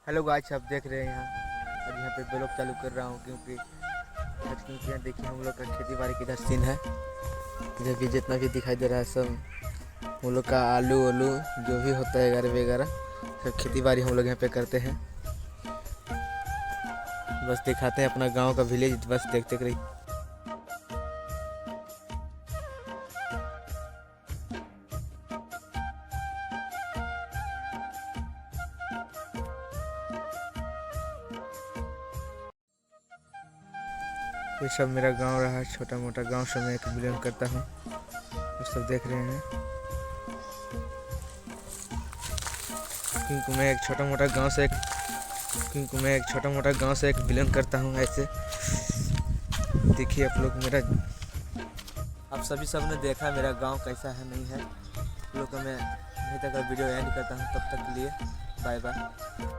Hello guys, आप देख रहे हैं यहाँ पे ब्लॉग चालू कर रहा हूँ क्योंकि यहाँ देखिए हम लोग का खेती बाड़ी किधर सीन है। जो भी जितना भी दिखाई दे रहा है सब हम लोग का आलू वालू जो भी होता है वगैरह वगैरह सब खेती बाड़ी हम लोग यहाँ पे करते हैं। बस दिखाते हैं अपना गांव का विलेज, बस देखते रहिए। ये सब मेरा गांव रहा है, छोटा मोटा गांव से मैं बिलोंग करता हूँ। आप सब देख रहे हैं क्योंकि मैं एक छोटा मोटा गांव से एक बिलोंग करता हूँ। ऐसे देखिए आप लोग आप सभी सब ने देखा मेरा गांव कैसा है नहीं है। आप लोग को मैं अभी तक वीडियो एंड करता हूँ, तब तक के लिए बाय बाय।